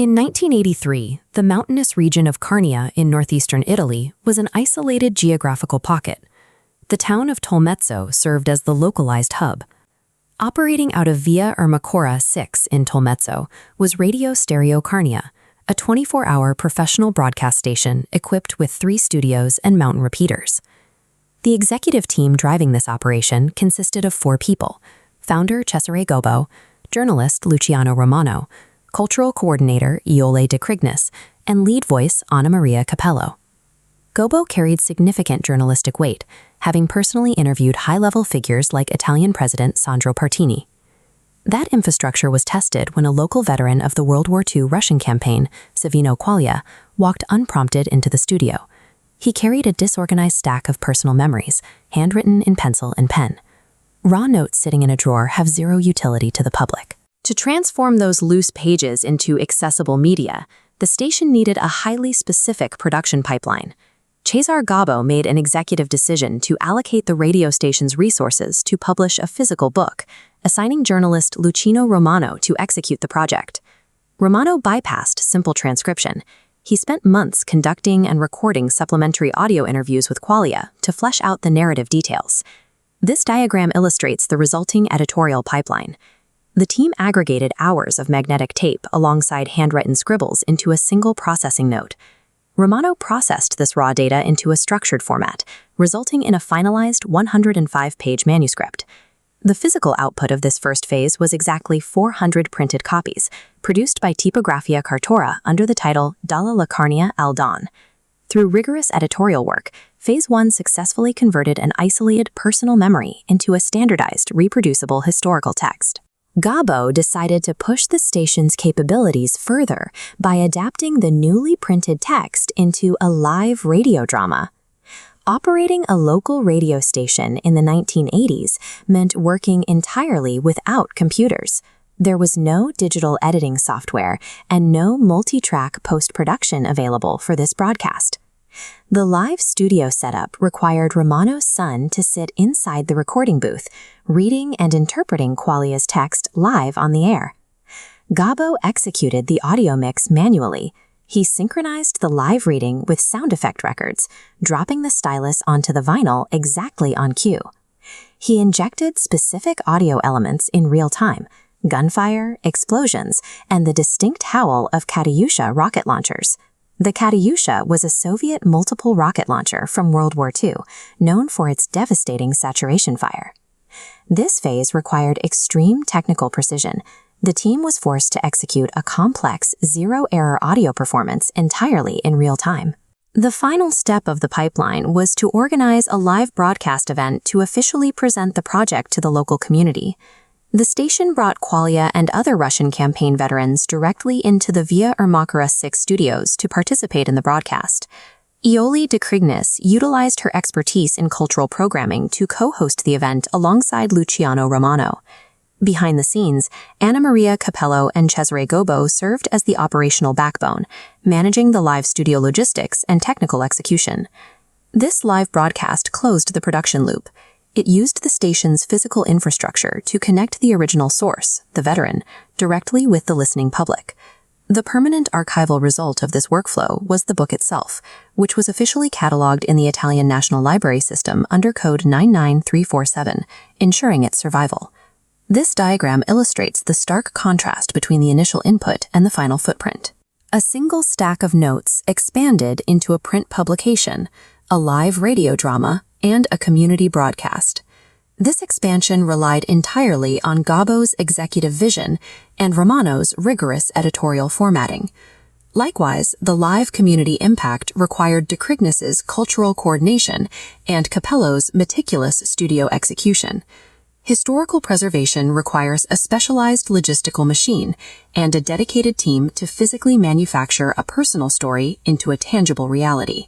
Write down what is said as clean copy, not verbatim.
In 1983, the mountainous region of Carnia in northeastern Italy was an isolated geographical pocket. The town of Tolmezzo served as the localized hub. Operating out of Via Ermacora 6 in Tolmezzo was Radio Stereo Carnia, a 24-hour professional broadcast station equipped with 3 studios and mountain repeaters. The executive team driving this operation consisted of 4 people: founder Cesare Gobbo, journalist Luciano Romano, cultural coordinator Jole de Crignis, and lead voice Anna Maria Capello. Gobbo carried significant journalistic weight, having personally interviewed high-level figures like Italian President Sandro Pertini. That infrastructure was tested when a local veteran of the World War II Russian campaign, Savino Quaglia, walked unprompted into the studio. He carried a disorganized stack of personal memories, handwritten in pencil and pen. Raw notes sitting in a drawer have zero utility to the public. To transform those loose pages into accessible media, the station needed a highly specific production pipeline. Cesare Gobbo made an executive decision to allocate the radio station's resources to publish a physical book, assigning journalist Luciano Romano to execute the project. Romano bypassed simple transcription. He spent months conducting and recording supplementary audio interviews with Quaglia to flesh out the narrative details. This diagram illustrates the resulting editorial pipeline. The team aggregated hours of magnetic tape alongside handwritten scribbles into a single processing node. Romano processed this raw data into a structured format, resulting in a finalized 105-page manuscript. The physical output of this first phase was exactly 400 printed copies, produced by Tipografia Carto under the title Dalla Carnia al Don. Through rigorous editorial work, Phase 1 successfully converted an isolated personal memory into a standardized, reproducible historical text. Gobbo decided to push the station's capabilities further by adapting the newly printed text into a live radio drama. Operating a local radio station in the 1980s meant working entirely without computers. There was no digital editing software and no multi-track post-production available for this broadcast. The live studio setup required Romano's son to sit inside the recording booth, reading and interpreting Quaglia's text live on the air. Gobbo executed the audio mix manually. He synchronized the live reading with sound effect records, dropping the stylus onto the vinyl exactly on cue. He injected specific audio elements in real time: gunfire, explosions, and the distinct howl of Katyusha rocket launchers. The Katyusha was a Soviet multiple rocket launcher from World War II, known for its devastating saturation fire. This phase required extreme technical precision. The team was forced to execute a complex, zero-error audio performance entirely in real time. The final step of the pipeline was to organize a live broadcast event to officially present the project to the local community. The station brought Quaglia and other Russian campaign veterans directly into the Via Ermacora 6 studios to participate in the broadcast. Jole de Crignis utilized her expertise in cultural programming to co-host the event alongside Luciano Romano. Behind the scenes, Anna Maria Capello and Cesare Gobbo served as the operational backbone, managing the live studio logistics and technical execution. This live broadcast closed the production loop. It used the station's physical infrastructure to connect the original source, the veteran, directly with the listening public. The permanent archival result of this workflow was the book itself, which was officially cataloged in the Italian National Library System under code 99347, ensuring its survival. This diagram illustrates the stark contrast between the initial input and the final footprint. A single stack of notes expanded into a print publication, a live radio drama, and a community broadcast. This expansion relied entirely on Gobbo's executive vision and Romano's rigorous editorial formatting. Likewise, the live community impact required de Crignis's cultural coordination and Capello's meticulous studio execution. Historical preservation requires a specialized logistical machine and a dedicated team to physically manufacture a personal story into a tangible reality.